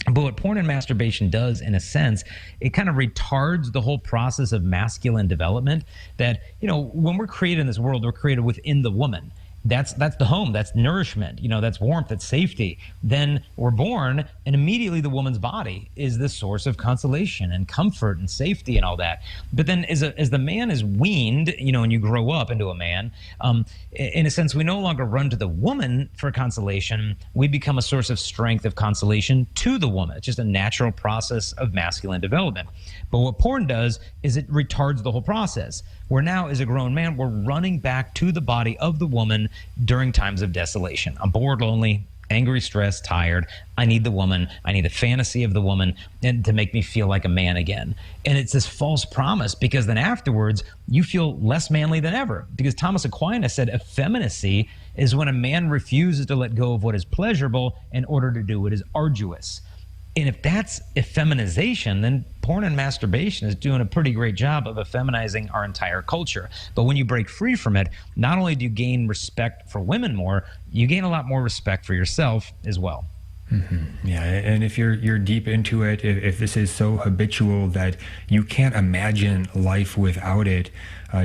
But what porn and masturbation does, in a sense, it kind of retards the whole process of masculine development. That, when we're created in this world, we're created within the woman. That's the home, that's nourishment, that's warmth, that's safety. Then we're born, and immediately the woman's body is the source of consolation and comfort and safety and all that. But then as the man is weaned, and you grow up into a man, in a sense, we no longer run to the woman for consolation. We become a source of strength, of consolation to the woman. It's just a natural process of masculine development. But what porn does is it retards the whole process. Where now, as a grown man, we're running back to the body of the woman during times of desolation. I'm bored, lonely, angry, stressed, tired. I need the woman. I need the fantasy of the woman and to make me feel like a man again. And it's this false promise, because then afterwards you feel less manly than ever. Because Thomas Aquinas said effeminacy is when a man refuses to let go of what is pleasurable in order to do what is arduous. And if that's effeminization, then porn and masturbation is doing a pretty great job of effeminizing our entire culture. But when you break free from it, not only do you gain respect for women more, you gain a lot more respect for yourself as well. Mm-hmm. Yeah, and if you're deep into it, if this is so habitual that you can't imagine life without it,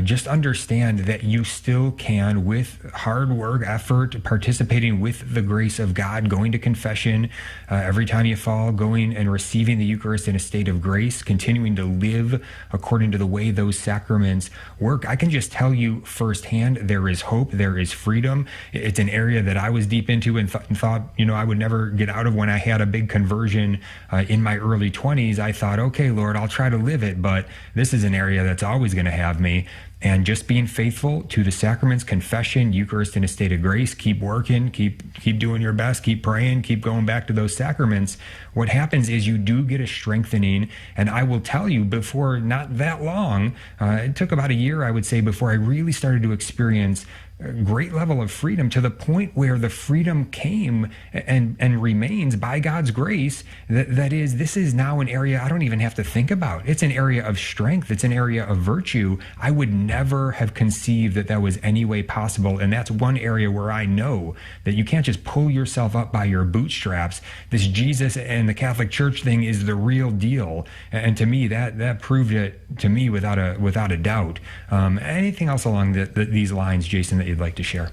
just understand that you still can, with hard work, effort, participating with the grace of God, going to confession every time you fall, going and receiving the Eucharist in a state of grace, continuing to live according to the way those sacraments work. I can just tell you firsthand, there is hope, there is freedom. It's an area that I was deep into and thought, I would never get out of. When I had a big conversion in my early 20s, I thought, okay, Lord, I'll try to live it, but this is an area that's always going to have me. And just being faithful to the sacraments, confession, Eucharist in a state of grace, keep working, keep doing your best, keep praying, keep going back to those sacraments. What happens is you do get a strengthening. And I will tell you, before not that long, it took about a year, I would say, before I really started to experience a great level of freedom, to the point where the freedom came and remains by God's grace. This is now an area I don't even have to think about. It's an area of strength. It's an area of virtue. I would never have conceived that was any way possible. And that's one area where I know that you can't just pull yourself up by your bootstraps. This Jesus and the Catholic Church thing is the real deal. And to me, that proved it to me without a doubt. Anything else along these lines, Jason, that you'd like to share?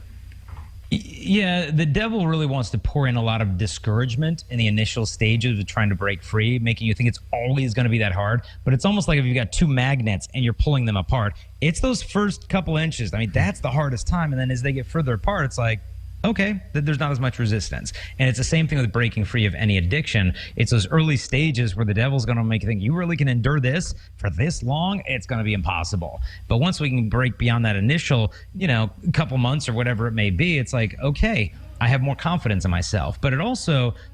Yeah, the devil really wants to pour in a lot of discouragement in the initial stages of trying to break free, making you think it's always going to be that hard. But it's almost like if you've got two magnets and you're pulling them apart, it's those first couple inches. I mean, that's the hardest time. And then as they get further apart, it's like, okay, there's not as much resistance. And it's the same thing with breaking free of any addiction. It's those early stages where the devil's going to make you think, you really can endure this for this long? It's going to be impossible. But once we can break beyond that initial, couple months or whatever it may be, it's like, okay, I have more confidence in myself. But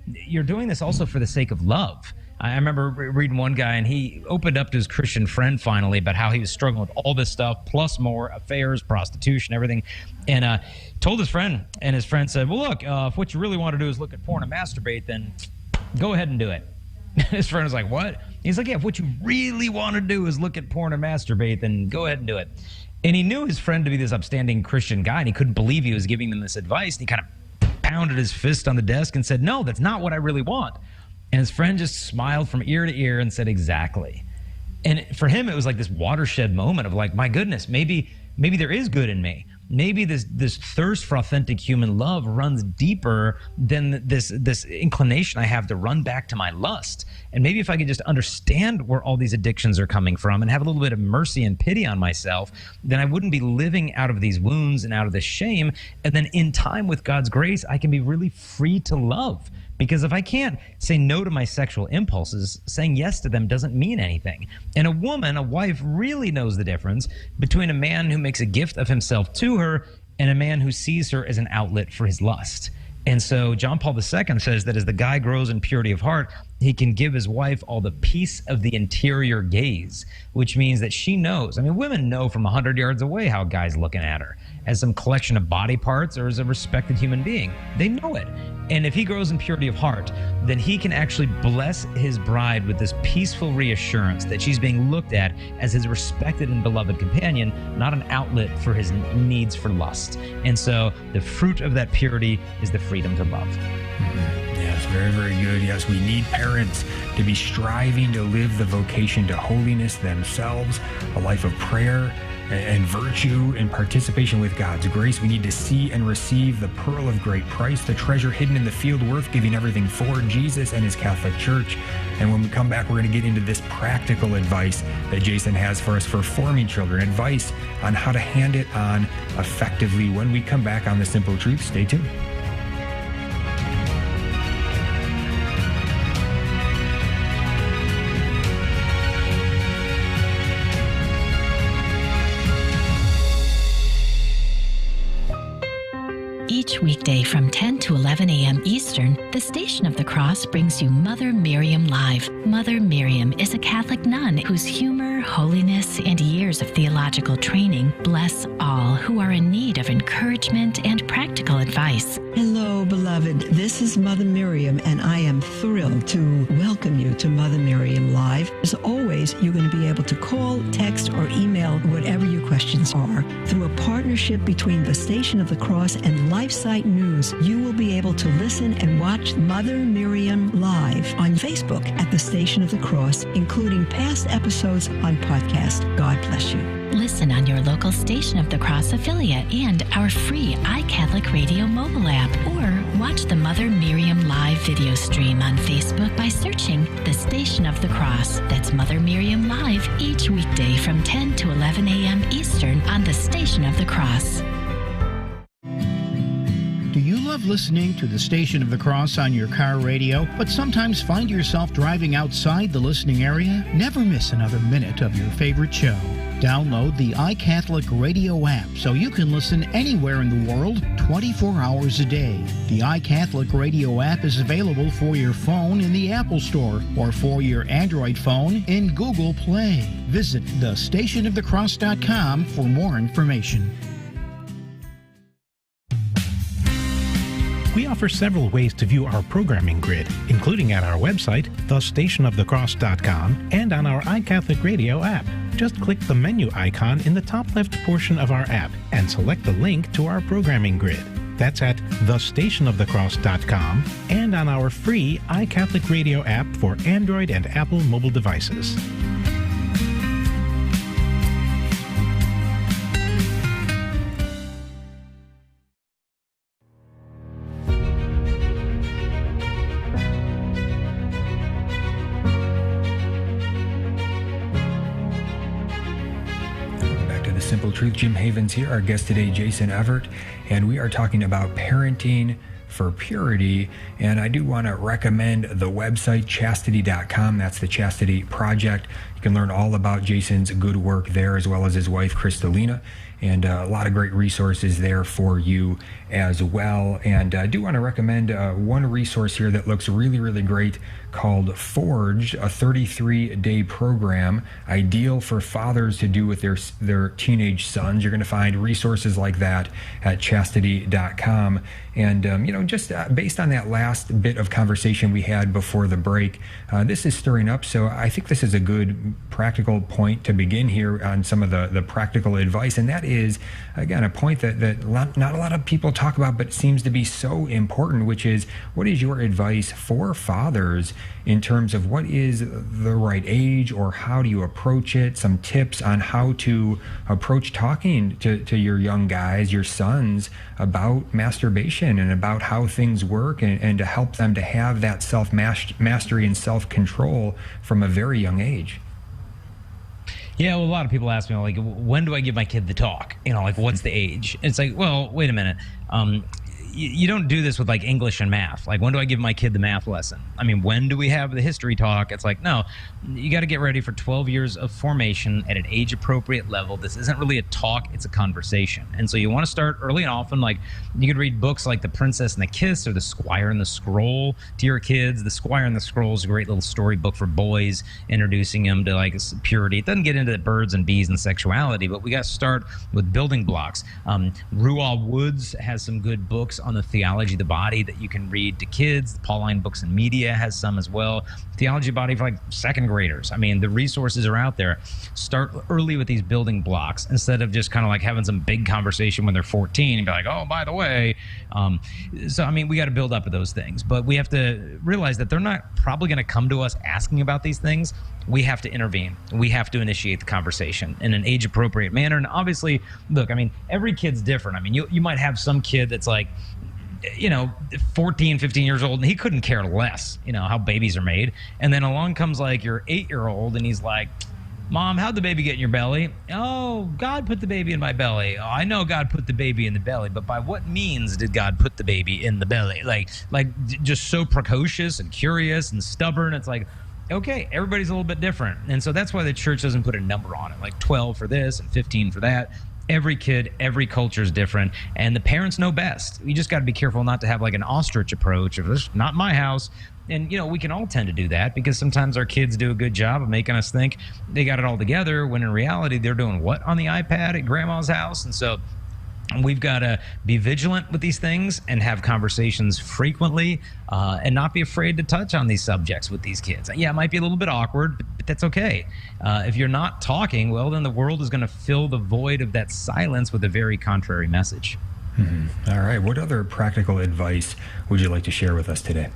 you're doing this also for the sake of love. I remember reading one guy, and he opened up to his Christian friend finally about how he was struggling with all this stuff, plus more affairs, prostitution, everything, and told his friend. And his friend said, well, look, if what you really want to do is look at porn and masturbate, then go ahead and do it. His friend was like, what? He's like, yeah, if what you really want to do is look at porn and masturbate, then go ahead and do it. And he knew his friend to be this upstanding Christian guy, and he couldn't believe he was giving them this advice. And he kind of pounded his fist on the desk and said, no, that's not what I really want. And his friend just smiled from ear to ear and said, exactly. And for him, it was like this watershed moment of like, my goodness, maybe there is good in me. maybe this thirst for authentic human love runs deeper than this inclination I have to run back to my lust. And maybe if I could just understand where all these addictions are coming from and have a little bit of mercy and pity on myself, then I wouldn't be living out of these wounds and out of this shame. And then in time with God's grace, I can be really free to love. Because if I can't say no to my sexual impulses, saying yes to them doesn't mean anything. And a wife really knows the difference between a man who makes a gift of himself to her and a man who sees her as an outlet for his lust. And so John Paul II says that as the guy grows in purity of heart, he can give his wife all the peace of the interior gaze, which means that she knows. I mean, women know from 100 yards away how a guy's looking at her, as some collection of body parts or as a respected human being. They know it. And if he grows in purity of heart, then he can actually bless his bride with this peaceful reassurance that she's being looked at as his respected and beloved companion, not an outlet for his needs for lust. And so the fruit of that purity is the freedom to love. Yes, very, very good. Yes, we need parents to be striving to live the vocation to holiness themselves, a life of prayer and virtue and participation with God's grace. We need to see and receive the pearl of great price, the treasure hidden in the field worth giving everything for, Jesus and his Catholic Church. And when we come back, we're going to get into this practical advice that Jason has for us for forming children, advice on how to hand it on effectively when we come back on The Simple Truth. Stay tuned. Each weekday from 10 to 11 a.m. Eastern, the Station of the Cross brings you Mother Miriam Live. Mother Miriam is a Catholic nun whose humor, holiness, and years of theological training bless all who are in need of encouragement and practical advice. Hello, beloved. This is Mother Miriam, and I am thrilled to welcome you to Mother Miriam Live. As always, you're going to be able to call, text, or email whatever your questions are. Through a partnership between the Station of the Cross and LifeSite News, you will be able to listen and watch Mother Miriam Live on Facebook at the Station of the Cross, including past episodes on podcast. God bless you. Listen on your local Station of the Cross affiliate and our free iCatholic Radio mobile app, or watch the Mother Miriam Live video stream on Facebook by searching the Station of the Cross. That's Mother Miriam Live each weekday from 10 to 11 a.m. Eastern on the Station of the Cross. Do you love listening to the Station of the Cross on your car radio, but sometimes find yourself driving outside the listening area? Never miss another minute of your favorite show. Download the iCatholic Radio app so you can listen anywhere in the world 24 hours a day. The iCatholic Radio app is available for your phone in the Apple Store or for your Android phone in Google Play. Visit thestationofthecross.com for more information. We offer several ways to view our programming grid, including at our website, thestationofthecross.com, and on our iCatholic Radio app. Just click the menu icon in the top left portion of our app and select the link to our programming grid. That's at thestationofthecross.com and on our free iCatholic Radio app for Android and Apple mobile devices. Simple Truth. Jim Havens here, our guest today, Jason Evert, and we are talking about parenting for purity. And I do want to recommend the website chastity.com. That's the Chastity Project. You can learn all about Jason's good work there, as well as his wife Kristalina, and a lot of great resources there for you as well. And I do want to recommend one resource here that looks really, really great called Forged, a 33-day program ideal for fathers to do with their teenage sons. You're going to find resources like that at chastity.com. And, just based on that last bit of conversation we had before the break, this is stirring up. So I think this is a good practical point to begin here on some of the practical advice, and that is, again, a point that not a lot of people talk about, but seems to be so important, which is, what is your advice for fathers in terms of what is the right age, or how do you approach it? Some tips on how to approach talking to your young guys, your sons, about masturbation and about how things work, and to help them to have that self-mastery and self-control from a very young age. Yeah, well, a lot of people ask me, like, when do I give my kid the talk? Like, what's the age? And it's like, well, wait a minute. You don't do this with like English and math. Like, when do I give my kid the math lesson? I mean, when do we have the history talk? It's like, no, you got to get ready for 12 years of formation at an age appropriate level. This isn't really a talk, it's a conversation. And so you want to start early and often. Like, you could read books like The Princess and the Kiss or The Squire and the Scroll to your kids. The Squire and the Scroll is a great little storybook for boys, introducing them to like purity. It doesn't get into the birds and bees and sexuality, but we got to start with building blocks. Rual Woods has some good books on the theology of the body that you can read to kids. The Pauline Books and Media has some as well. Theology of the body for like second graders. I mean, the resources are out there. Start early with these building blocks instead of just kind of like having some big conversation when they're 14 and be like, oh, by the way. So, I mean, we got to build up with those things, but we have to realize that they're not probably going to come to us asking about these things. We have to intervene. We have to initiate the conversation in an age-appropriate manner. And obviously, look, I mean, every kid's different. I mean, you might have some kid that's like, 14, 15 years old, and he couldn't care less, how babies are made. And then along comes like your 8-year-old, and he's like, Mom, how'd the baby get in your belly? Oh, God put the baby in my belly. Oh, I know God put the baby in the belly, but by what means did God put the baby in the belly? Like just so precocious and curious and stubborn. It's like, okay, everybody's a little bit different. And so that's why the church doesn't put a number on it, like 12 for this and 15 for that. Every kid, every culture is different, and the parents know best. You just got to be careful not to have like an ostrich approach of this, not my house. And, we can all tend to do that because sometimes our kids do a good job of making us think they got it all together when in reality they're doing what on the iPad at grandma's house? And so we've got to be vigilant with these things and have conversations frequently and not be afraid to touch on these subjects with these kids. Yeah, it might be a little bit awkward, but that's okay. If you're not talking, well, then the world is going to fill the void of that silence with a very contrary message. Mm-hmm. All right. What other practical advice would you like to share with us today?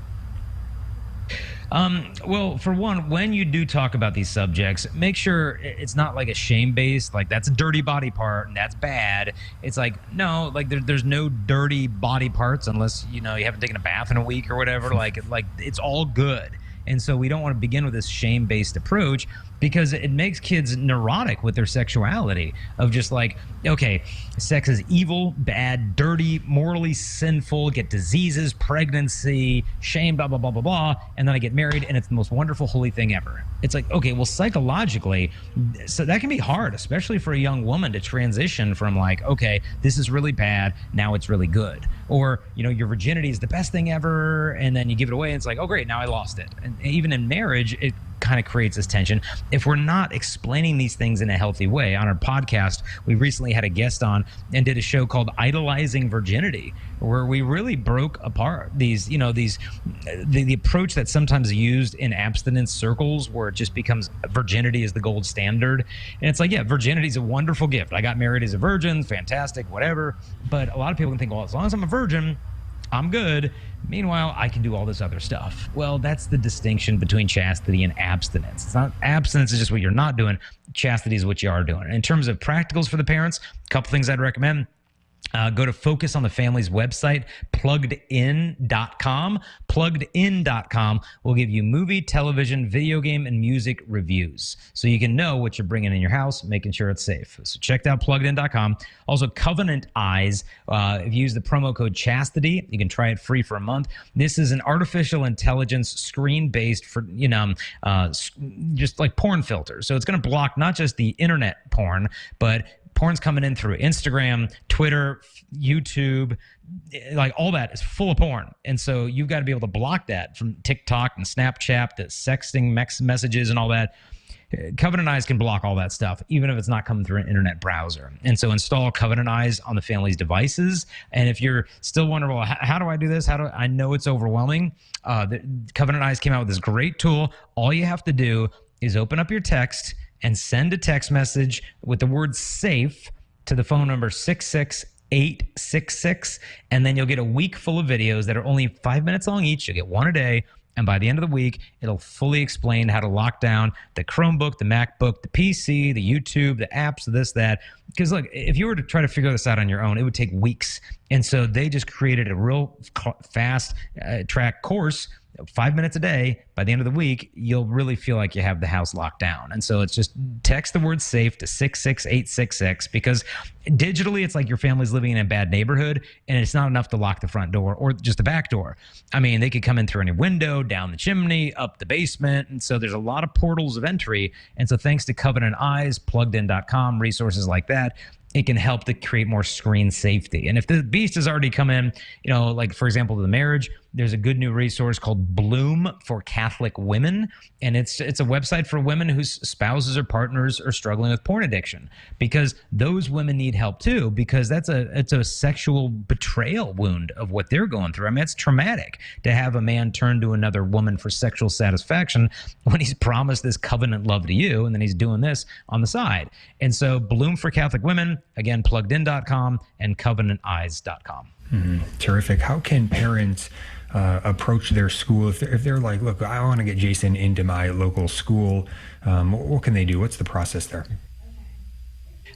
Well, for one, when you do talk about these subjects, make sure it's not like a shame-based, like that's a dirty body part and that's bad. It's like, no, like there's no dirty body parts unless, you haven't taken a bath in a week or whatever. Like it's all good. And so we don't want to begin with this shame-based approach because it makes kids neurotic with their sexuality of just like, okay, sex is evil, bad, dirty, morally sinful, get diseases, pregnancy, shame, blah, blah, blah, blah, blah. And then I get married and it's the most wonderful, holy thing ever. It's like, okay, well, psychologically, so that can be hard, especially for a young woman to transition from like, okay, this is really bad, now it's really good. Or, your virginity is the best thing ever, and then you give it away and it's like, oh, great, now I lost it. And even in marriage, it kind of creates this tension if we're not explaining these things in a healthy way. On our podcast, we recently had a guest on and did a show called Idolizing Virginity, where we really broke apart these, the approach that's sometimes used in abstinence circles where it just becomes virginity is the gold standard. And it's like, yeah, virginity is a wonderful gift. I got married as a virgin, fantastic, whatever. But a lot of people can think, well, as long as I'm a virgin, I'm good. Meanwhile, I can do all this other stuff. Well, that's the distinction between chastity and abstinence. It's not abstinence is just what you're not doing. Chastity is what you are doing. In terms of practicals for the parents, a couple things I'd recommend. Go to Focus on the Family's website, pluggedin.com. Pluggedin.com will give you movie, television, video game, and music reviews. So you can know what you're bringing in your house, making sure it's safe. So check out pluggedin.com. Also, Covenant Eyes. If you use the promo code Chastity, you can try it free for a month. This is an artificial intelligence screen-based for, just like porn filters. So it's going to block not just the internet porn, but porn's coming in through Instagram, Twitter, YouTube, like all that is full of porn. And so you've got to be able to block that from TikTok and Snapchat, the sexting messages and all that. Covenant Eyes can block all that stuff, even if it's not coming through an internet browser. And so install Covenant Eyes on the family's devices. And if you're still wondering, well, how do I do this? I know it's overwhelming. Covenant Eyes came out with this great tool. All you have to do is open up your text and send a text message with the word safe to the phone number 66866, and then you'll get a week full of videos that are only 5 minutes long each. You'll get one a day. And by the end of the week, it'll fully explain how to lock down the Chromebook, the MacBook, the PC, the YouTube, the apps, this, that. Because look, if you were to try to figure this out on your own, it would take weeks. And so they just created a real fast track course, 5 minutes a day. By the end of the week, you'll really feel like you have the house locked down. And so it's just text the word SAFE to 66866, because digitally it's like your family's living in a bad neighborhood and it's not enough to lock the front door or just the back door. I mean, they could come in through any window, down the chimney, up the basement. And so there's a lot of portals of entry. And so thanks to Covenant Eyes, pluggedin.com, resources like that, it can help to create more screen safety. And if the beast has already come in, like for example, the marriage, there's a good new resource called Bloom for Catholic Women. And it's a website for women whose spouses or partners are struggling with porn addiction, because those women need help too, because it's a sexual betrayal wound of what they're going through. I mean, it's traumatic to have a man turn to another woman for sexual satisfaction when he's promised this covenant love to you, and then he's doing this on the side. And so Bloom for Catholic Women, again, pluggedin.com and covenanteyes.com. Terrific. How can parents approach their school if they're like, look, I want to get Jason into my local school? What can they do? What's the process there?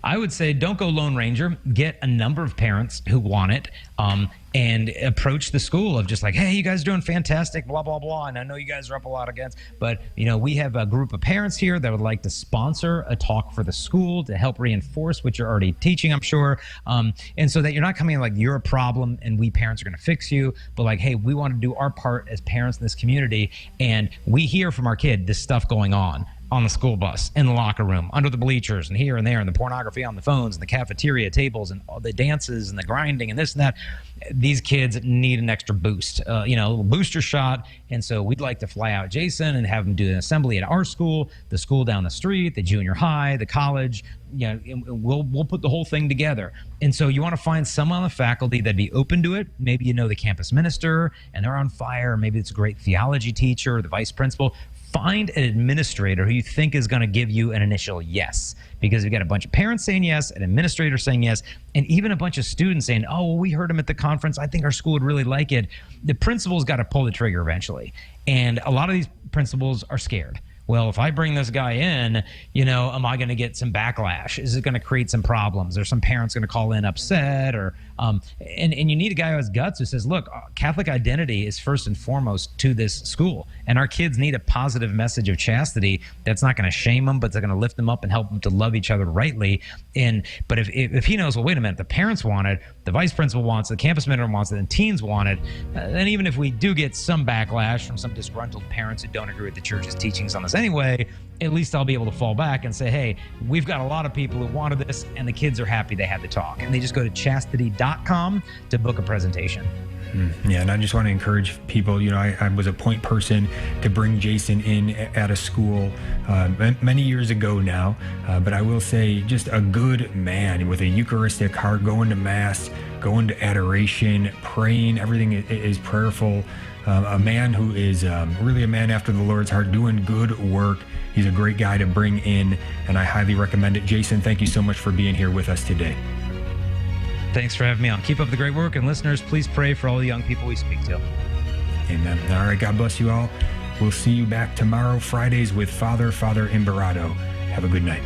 I would say don't go Lone Ranger. Get a number of parents who want it, and approach the school of just like, hey, you guys are doing fantastic, blah, blah, blah. And I know you guys are up a lot against, but we have a group of parents here that would like to sponsor a talk for the school to help reinforce what you're already teaching, I'm sure. And so that you're not coming in like you're a problem and we parents are going to fix you, but like, hey, we want to do our part as parents in this community. And we hear from our kid this stuff going on the school bus, in the locker room, under the bleachers, and here and there, and the pornography on the phones, and the cafeteria tables, and all the dances, and the grinding, and this and that. These kids need an extra boost, a little booster shot. And so we'd like to fly out Jason and have him do an assembly at our school, the school down the street, the junior high, the college. We'll put the whole thing together. And so you want to find someone on the faculty that'd be open to it. Maybe the campus minister and they're on fire. Maybe it's a great theology teacher, the vice principal. Find an administrator who you think is going to give you an initial yes, because you've got a bunch of parents saying yes, an administrator saying yes, and even a bunch of students saying, oh, well, we heard him at the conference. I think our school would really like it. The principal's got to pull the trigger eventually. And a lot of these principals are scared. Well, if I bring this guy in, am I going to get some backlash? Is it going to create some problems? Are some parents going to call in upset? Or and you need a guy who has guts who says, look, Catholic identity is first and foremost to this school. And our kids need a positive message of chastity that's not going to shame them, but it's going to lift them up and help them to love each other rightly. But if he knows, well, wait a minute, the parents want it, the vice principal wants it, the campus manager wants it, and teens want it, then even if we do get some backlash from some disgruntled parents who don't agree with the church's teachings on this anyway, at least I'll be able to fall back and say, hey, we've got a lot of people who wanted this, and the kids are happy they had the talk. And they just go to chastity.com to book a presentation. Yeah, and I just want to encourage people, I was a point person to bring Jason in at a school many years ago now, but I will say just a good man with a Eucharistic heart, going to Mass, going to adoration, praying, everything is prayerful. A man who is really a man after the Lord's heart, doing good work. He's a great guy to bring in, and I highly recommend it. Jason, thank you so much for being here with us today. Thanks for having me on. Keep up the great work, and listeners, please pray for all the young people we speak to. Amen. All right, God bless you all. We'll see you back tomorrow, Fridays, with Father Imperato. Have a good night.